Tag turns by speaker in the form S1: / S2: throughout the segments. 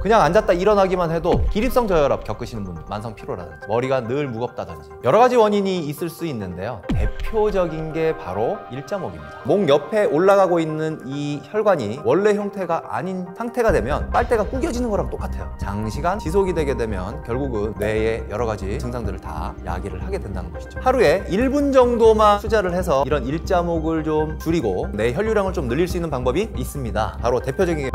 S1: 그냥 앉았다 일어나기만 해도 기립성 저혈압 겪으시는 분들, 만성 피로라든지 머리가 늘 무겁다든지 여러 가지 원인이 있을 수 있는데요. 대표적인 게 바로 일자목입니다. 목 옆에 올라가고 있는 이 혈관이 원래 형태가 아닌 상태가 되면 빨대가 구겨지는 거랑 똑같아요. 장시간 지속이 되게 되면 결국은 뇌에 여러 가지 증상들을 다 야기를 하게 된다는 것이죠. 하루에 1분 정도만 투자를 해서 이런 일자목을 좀 줄이고 뇌 혈류량을 좀 늘릴 수 있는 방법이 있습니다. 바로 대표적인 게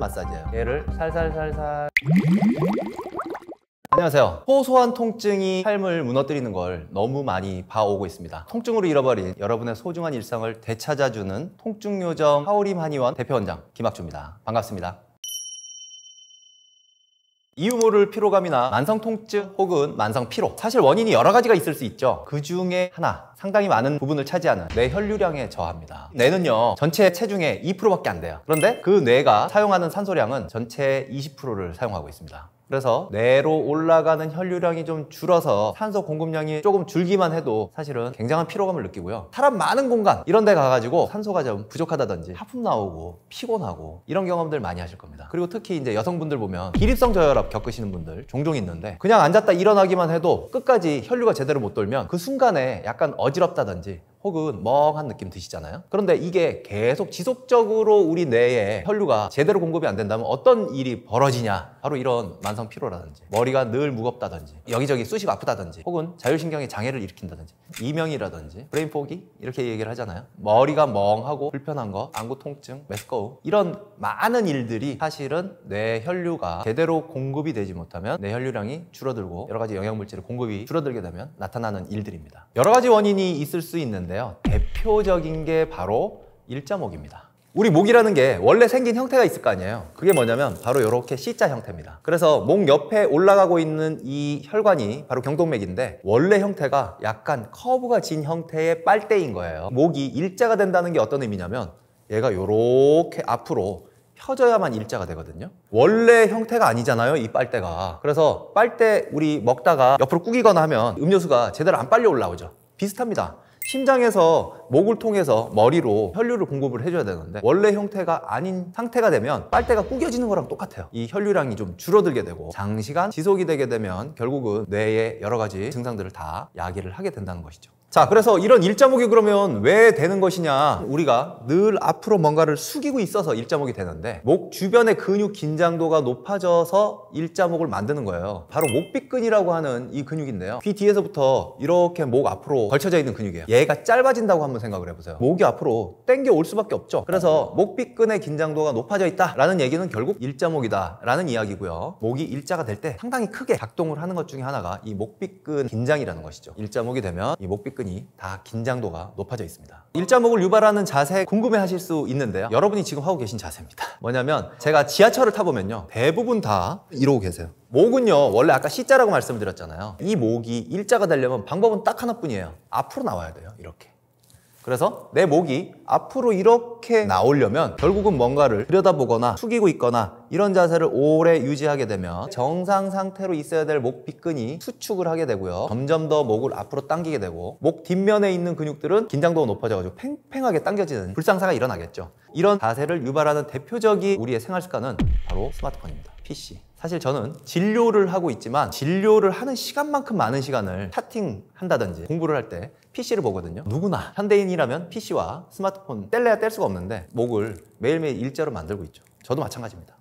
S1: 마사지예요. 얘를 살살살살. 안녕하세요. 소소한 통증이 삶을 무너뜨리는 걸 너무 많이 봐오고 있습니다. 통증으로 잃어버린 여러분의 소중한 일상을 되찾아주는 통증요정 하우림 한의원 대표원장 김학주입니다. 반갑습니다. 이유 모를 피로감이나 만성 통증 혹은 만성 피로, 사실 원인이 여러 가지가 있을 수 있죠. 그 중에 하나, 상당히 많은 부분을 차지하는 뇌 혈류량의 저하입니다. 뇌는요, 전체 체중의 2%밖에 안 돼요. 그런데 그 뇌가 사용하는 산소량은 전체 20%를 사용하고 있습니다. 그래서 뇌로 올라가는 혈류량이 좀 줄어서 산소 공급량이 조금 줄기만 해도 사실은 굉장한 피로감을 느끼고요. 사람 많은 공간 이런 데 가가지고 산소가 좀 부족하다든지 하품 나오고 피곤하고 이런 경험들 많이 하실 겁니다. 그리고 특히 이제 여성분들 보면 기립성 저혈압 겪으시는 분들 종종 있는데, 그냥 앉았다 일어나기만 해도 끝까지 혈류가 제대로 못 돌면 그 순간에 약간 어지럽다든지 혹은 멍한 느낌 드시잖아요. 그런데 이게 계속 지속적으로 우리 뇌에 혈류가 제대로 공급이 안 된다면 어떤 일이 벌어지냐, 바로 이런 만성 피로라든지 머리가 늘 무겁다든지 여기저기 쑤시고 아프다든지 혹은 자율신경의 장애를 일으킨다든지 이명이라든지 브레인 포기 이렇게 얘기를 하잖아요. 머리가 멍하고 불편한 거, 안구 통증, 메스꺼움, 이런 많은 일들이 사실은 뇌 혈류가 제대로 공급이 되지 못하면 뇌 혈류량이 줄어들고 여러 가지 영양물질의 공급이 줄어들게 되면 나타나는 일들입니다. 여러 가지 원인이 있을 수 있는데요. 대표적인 게 바로 일자목입니다. 우리 목이라는 게 원래 생긴 형태가 있을 거 아니에요. 그게 뭐냐면 바로 이렇게 C자 형태입니다. 그래서 목 옆에 올라가고 있는 이 혈관이 바로 경동맥인데, 원래 형태가 약간 커브가 진 형태의 빨대인 거예요. 목이 일자가 된다는 게 어떤 의미냐면 얘가 이렇게 앞으로 펴져야만 일자가 되거든요. 원래 형태가 아니잖아요, 이 빨대가. 그래서 빨대 우리 먹다가 옆으로 구기거나 하면 음료수가 제대로 안 빨려 올라오죠. 비슷합니다. 심장에서 목을 통해서 머리로 혈류를 공급을 해줘야 되는데 원래 형태가 아닌 상태가 되면 빨대가 구겨지는 거랑 똑같아요. 이 혈류량이 좀 줄어들게 되고 장시간 지속이 되게 되면 결국은 뇌에 여러 가지 증상들을 다 야기를 하게 된다는 것이죠. 자, 그래서 이런 일자목이 그러면 왜 되는 것이냐, 우리가 늘 앞으로 뭔가를 숙이고 있어서 일자목이 되는데 목 주변의 근육 긴장도가 높아져서 일자목을 만드는 거예요. 바로 목비근이라고 하는 이 근육인데요, 귀 뒤에서부터 이렇게 목 앞으로 걸쳐져 있는 근육이에요. 얘가 짧아진다고 한번 생각을 해보세요. 목이 앞으로 당겨 올 수밖에 없죠. 그래서 목비근의 긴장도가 높아져 있다라는 얘기는 결국 일자목이다 라는 이야기고요. 목이 일자가 될 때 상당히 크게 작동을 하는 것 중에 하나가 이 목비근 긴장이라는 것이죠. 일자목이 되면 이 목비근이 다 긴장도가 높아져 있습니다. 일자목을 유발하는 자세 궁금해 하실 수 있는데요, 여러분이 지금 하고 계신 자세입니다. 뭐냐면 제가 지하철을 타보면요, 대부분 다 이러고 계세요. 목은요, 원래 아까 C자라고 말씀드렸잖아요. 이 목이 일자가 되려면 방법은 딱 하나뿐이에요. 앞으로 나와야 돼요. 이렇게. 그래서 내 목이 앞으로 이렇게 나오려면 결국은 뭔가를 들여다보거나 숙이고 있거나 이런 자세를 오래 유지하게 되면 정상 상태로 있어야 될 목비근이 수축을 하게 되고요, 점점 더 목을 앞으로 당기게 되고 목 뒷면에 있는 근육들은 긴장도가 높아져가지고 팽팽하게 당겨지는 불상사가 일어나겠죠. 이런 자세를 유발하는 대표적인 우리의 생활 습관은 바로 스마트폰입니다. PC. 사실 저는 진료를 하고 있지만 진료를 하는 시간만큼 많은 시간을 차팅한다든지 공부를 할 때 PC를 보거든요. 누구나 현대인이라면 PC와 스마트폰 뗄래야 뗄 수가 없는데 목을 매일매일 일자로 만들고 있죠. 저도 마찬가지입니다.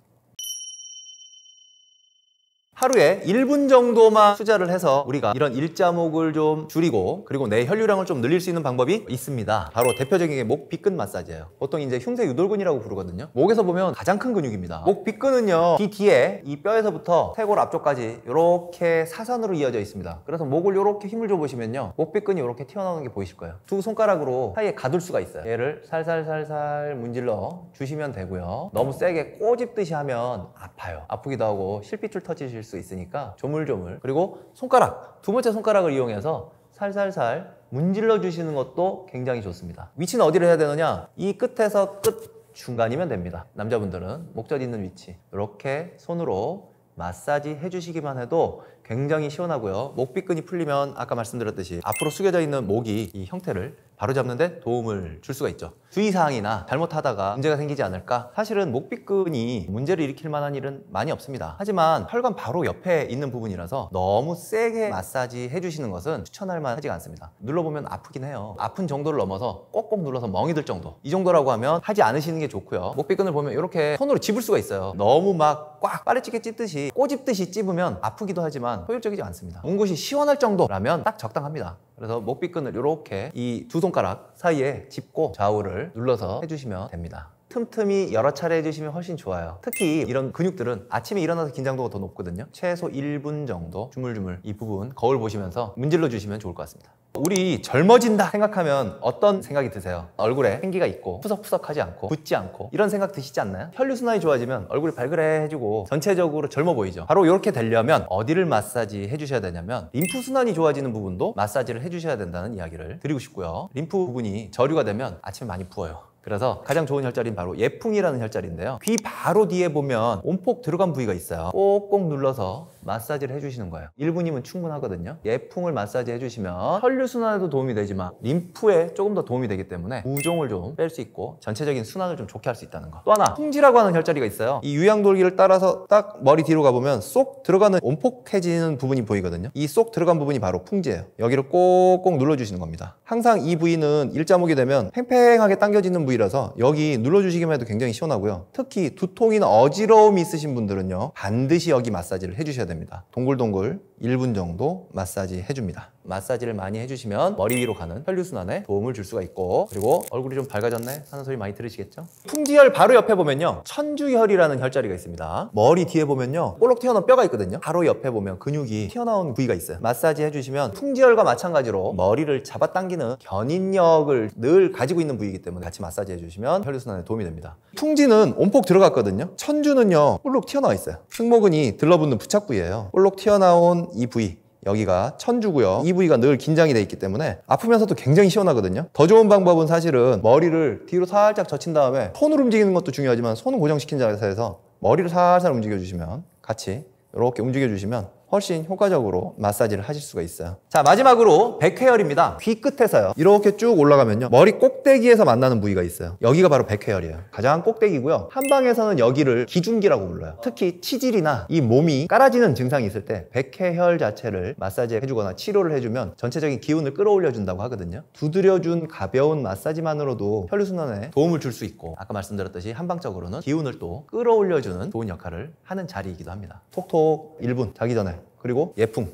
S1: 하루에 1분 정도만 투자를 해서 우리가 이런 일자목을 좀 줄이고 그리고 뇌 혈류량을 좀 늘릴 수 있는 방법이 있습니다. 바로 대표적인 게 목 비근 마사지예요. 보통 이제 흉쇄 유돌근이라고 부르거든요. 목에서 보면 가장 큰 근육입니다. 목 비근은요, 귀 뒤에 이 뼈에서부터 쇄골 앞쪽까지 이렇게 사선으로 이어져 있습니다. 그래서 목을 이렇게 힘을 줘 보시면요, 목 비근이 이렇게 튀어나오는 게 보이실 거예요. 두 손가락으로 사이에 가둘 수가 있어요. 얘를 살살살살 문질러 주시면 되고요. 너무 세게 꼬집듯이 하면 아파요. 아프기도 하고 실핏줄 터지실 수 있으니까 조물조물, 그리고 손가락, 두 번째 손가락을 이용해서 살살살 문질러 주시는 것도 굉장히 좋습니다. 위치는 어디를 해야 되느냐, 이 끝에서 끝 중간이면 됩니다. 남자분들은 목젖 있는 위치 이렇게 손으로 마사지 해주시기만 해도 굉장히 시원하고요. 목비근이 풀리면 아까 말씀드렸듯이 앞으로 숙여져 있는 목이 이 형태를 바로잡는데 도움을 줄 수가 있죠. 주의사항이나 잘못하다가 문제가 생기지 않을까? 사실은 목비근이 문제를 일으킬 만한 일은 많이 없습니다. 하지만 혈관 바로 옆에 있는 부분이라서 너무 세게 마사지 해주시는 것은 추천할 만하지가 않습니다. 눌러보면 아프긴 해요. 아픈 정도를 넘어서 꼭꼭 눌러서 멍이 들 정도, 이 정도라고 하면 하지 않으시는 게 좋고요. 목비근을 보면 이렇게 손으로 집을 수가 있어요. 너무 막 꽉 빨래찌개 찝듯이 꼬집듯이 찝으면 아프기도 하지만 효율적이지 않습니다. 온 곳이 시원할 정도라면 딱 적당합니다. 그래서 목비근을 이렇게 이 두 손가락 사이에 짚고 좌우를 눌러서 해주시면 됩니다. 틈틈이 여러 차례 해주시면 훨씬 좋아요. 특히 이런 근육들은 아침에 일어나서 긴장도가 더 높거든요. 최소 1분 정도 주물주물 이 부분 거울 보시면서 문질러 주시면 좋을 것 같습니다. 우리 젊어진다 생각하면 어떤 생각이 드세요? 얼굴에 생기가 있고 푸석푸석하지 않고 붓지 않고 이런 생각 드시지 않나요? 혈류순환이 좋아지면 얼굴이 발그레해지고 전체적으로 젊어 보이죠. 바로 이렇게 되려면 어디를 마사지 해주셔야 되냐면 림프순환이 좋아지는 부분도 마사지를 해주셔야 된다는 이야기를 드리고 싶고요. 림프 부분이 저류가 되면 아침에 많이 부어요. 그래서 가장 좋은 혈자리는 바로 예풍이라는 혈자리인데요. 귀 바로 뒤에 보면 온폭 들어간 부위가 있어요. 꼭꼭 눌러서 마사지를 해주시는 거예요. 1분이면 충분하거든요. 예풍을 마사지 해주시면 혈류순환에도 도움이 되지만 림프에 조금 더 도움이 되기 때문에 부종을 좀 뺄 수 있고 전체적인 순환을 좀 좋게 할 수 있다는 거. 또 하나 풍지라고 하는 혈자리가 있어요. 이 유양돌기를 따라서 딱 머리 뒤로 가보면 쏙 들어가는 온폭해지는 부분이 보이거든요. 이 쏙 들어간 부분이 바로 풍지예요. 여기를 꼭꼭 눌러주시는 겁니다. 항상 이 부위는 일자목이 되면 팽팽하게 당겨지는 부위라서 여기 눌러주시기만 해도 굉장히 시원하고요. 특히 두통이나 어지러움이 있으신 분들은요, 반드시 여기 마사지를 해주셔야 됩니다. 동글동글 1분 정도 마사지 해줍니다. 마사지를 많이 해주시면 머리 위로 가는 혈류순환에 도움을 줄 수가 있고, 그리고 얼굴이 좀 밝아졌네 하는 소리 많이 들으시겠죠? 풍지혈 바로 옆에 보면요, 천주혈이라는 혈자리가 있습니다. 머리 뒤에 보면요, 볼록 튀어나온 뼈가 있거든요. 바로 옆에 보면 근육이 튀어나온 부위가 있어요. 마사지 해주시면 풍지혈과 마찬가지로 머리를 잡아당기는 견인력을 늘 가지고 있는 부위이기 때문에 같이 마사지 해주시면 혈류순환에 도움이 됩니다. 풍지는 온폭 들어갔거든요. 천주는요, 볼록 튀어나와 있어요. 승모근이 들러붙는 부착 부위예요. 볼록 튀어나온 이 부위, 여기가 천주고요. 이 부위가 늘 긴장이 돼 있기 때문에 아프면서도 굉장히 시원하거든요. 더 좋은 방법은 사실은 머리를 뒤로 살짝 젖힌 다음에 손으로 움직이는 것도 중요하지만 손은 고정시킨 자세에서 머리를 살살 움직여 주시면, 같이 이렇게 움직여 주시면 훨씬 효과적으로 마사지를 하실 수가 있어요. 자, 마지막으로 백회혈입니다. 귀 끝에서요, 이렇게 쭉 올라가면요, 머리 꼭대기에서 만나는 부위가 있어요. 여기가 바로 백회혈이에요. 가장 꼭대기고요. 한방에서는 여기를 기중기라고 불러요. 특히 치질이나 이 몸이 깔아지는 증상이 있을 때 백회혈 자체를 마사지 해주거나 치료를 해주면 전체적인 기운을 끌어올려 준다고 하거든요. 두드려준 가벼운 마사지만으로도 혈류순환에 도움을 줄 수 있고, 아까 말씀드렸듯이 한방적으로는 기운을 또 끌어올려주는 좋은 역할을 하는 자리이기도 합니다. 톡톡 1분 자기 전에, 그리고 예풍,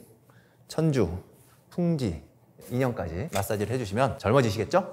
S1: 천주, 풍지, 인형까지 마사지를 해주시면 젊어지시겠죠?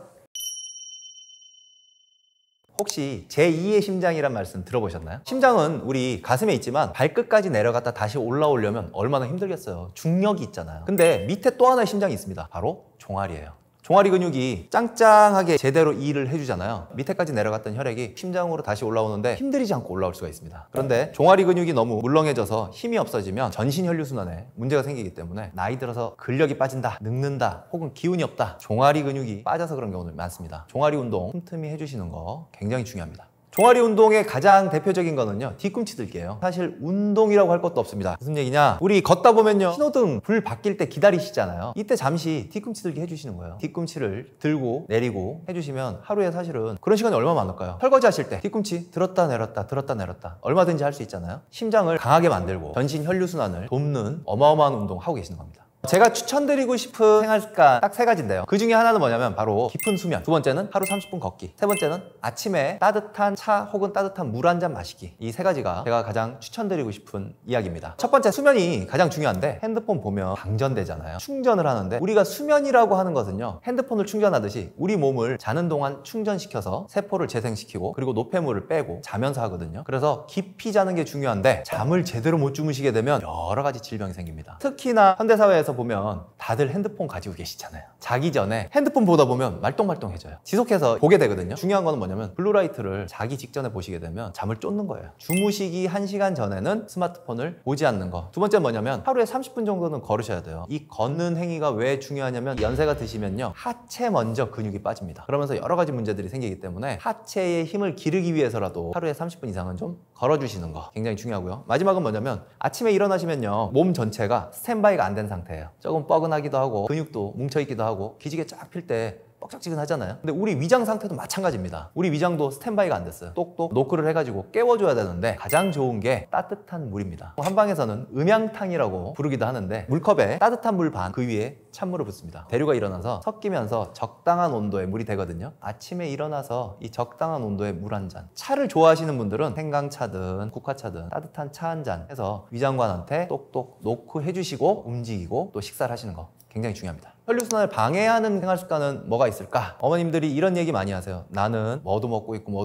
S1: 혹시 제2의 심장이란 말씀 들어보셨나요? 심장은 우리 가슴에 있지만 발끝까지 내려갔다 다시 올라오려면 얼마나 힘들겠어요. 중력이 있잖아요. 근데 밑에 또 하나의 심장이 있습니다. 바로 종아리예요. 종아리 근육이 짱짱하게 제대로 일을 해주잖아요. 밑에까지 내려갔던 혈액이 심장으로 다시 올라오는데 힘들이지 않고 올라올 수가 있습니다. 그런데 종아리 근육이 너무 물렁해져서 힘이 없어지면 전신 혈류순환에 문제가 생기기 때문에 나이 들어서 근력이 빠진다, 늙는다, 혹은 기운이 없다, 종아리 근육이 빠져서 그런 경우도 많습니다. 종아리 운동 틈틈이 해주시는 거 굉장히 중요합니다. 종아리 운동의 가장 대표적인 거는요, 뒤꿈치 들기예요. 사실 운동이라고 할 것도 없습니다. 무슨 얘기냐, 우리 걷다 보면요, 신호등 불 바뀔 때 기다리시잖아요. 이때 잠시 뒤꿈치 들기 해주시는 거예요. 뒤꿈치를 들고 내리고 해주시면 하루에 사실은 그런 시간이 얼마나 많을까요? 설거지 하실 때 뒤꿈치 들었다 내렸다 들었다 내렸다 얼마든지 할 수 있잖아요. 심장을 강하게 만들고 전신 혈류순환을 돕는 어마어마한 운동 하고 계시는 겁니다. 제가 추천드리고 싶은 생활 습관 딱 3가지인데요. 그 중에 하나는 뭐냐면 바로 깊은 수면, 두 번째는 하루 30분 걷기, 세 번째는 아침에 따뜻한 차 혹은 따뜻한 물 한 잔 마시기. 이 3가지가 제가 가장 추천드리고 싶은 이야기입니다. 첫 번째, 수면이 가장 중요한데, 핸드폰 보면 방전되잖아요. 충전을 하는데, 우리가 수면이라고 하는 것은요, 핸드폰을 충전하듯이 우리 몸을 자는 동안 충전시켜서 세포를 재생시키고, 그리고 노폐물을 빼고 자면서 하거든요. 그래서 깊이 자는 게 중요한데, 잠을 제대로 못 주무시게 되면 여러 가지 질병이 생깁니다. 특히나 현대사회에서 보면 다들 핸드폰 가지고 계시잖아요. 자기 전에 핸드폰 보다 보면 말똥말똥해져요. 지속해서 보게 되거든요. 중요한 거는 뭐냐면 블루라이트를 자기 직전에 보시게 되면 잠을 쫓는 거예요. 주무시기 1시간 전에는 스마트폰을 보지 않는 거. 두 번째는 뭐냐면 하루에 30분 정도는 걸으셔야 돼요. 이 걷는 행위가 왜 중요하냐면, 연세가 드시면요, 하체 먼저 근육이 빠집니다. 그러면서 여러 가지 문제들이 생기기 때문에 하체의 힘을 기르기 위해서라도 하루에 30분 이상은 좀 걸어주시는 거 굉장히 중요하고요. 마지막은 뭐냐면 아침에 일어나시면요 몸 전체가 스탠바이가 안 된 상태예요. 조금 뻐근하기도 하고 근육도 뭉쳐있기도 하고 기지개 쫙 필 때 뻑적지근하잖아요. 근데 우리 위장 상태도 마찬가지입니다. 우리 위장도 스탠바이가 안 됐어요. 똑똑 노크를 해가지고 깨워줘야 되는데 가장 좋은 게 따뜻한 물입니다. 한방에서는 음양탕이라고 부르기도 하는데 물컵에 따뜻한 물 반 그 위에 찬물을 붓습니다. 대류가 일어나서 섞이면서 적당한 온도의 물이 되거든요. 아침에 일어나서 이 적당한 온도의 물 한 잔. 차를 좋아하시는 분들은 생강차든 국화차든 따뜻한 차 한 잔 해서 위장관한테 똑똑 노크 해주시고 움직이고 또 식사를 하시는 거 굉장히 중요합니다. 혈류순환을 방해하는 생활 습관은 뭐가 있을까? 어머님들이 이런 얘기 많이 하세요. 나는 뭐도 먹고 있고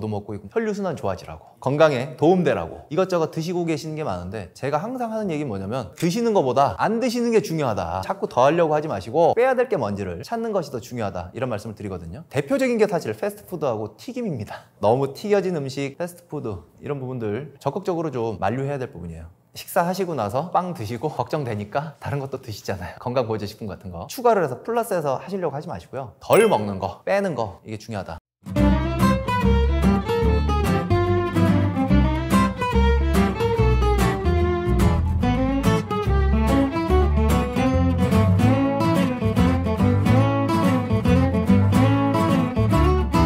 S1: 혈류순환 좋아지라고, 건강에 도움되라고 이것저것 드시고 계시는 게 많은데 제가 항상 하는 얘기는 뭐냐면 드시는 것보다 안 드시는 게 중요하다. 자꾸 더 하려고 하지 마시고 빼야 될 게 뭔지를 찾는 것이 더 중요하다. 이런 말씀을 드리거든요. 대표적인 게 사실 패스트푸드하고 튀김입니다. 너무 튀겨진 음식, 패스트푸드 이런 부분들 적극적으로 좀 만류해야 될 부분이에요. 식사하시고 나서 빵 드시고 걱정되니까 다른 것도 드시잖아요. 건강보조식품 같은 거 추가를 해서 플러스해서 하시려고 하지 마시고요. 덜 먹는 거, 빼는 거 이게 중요하다.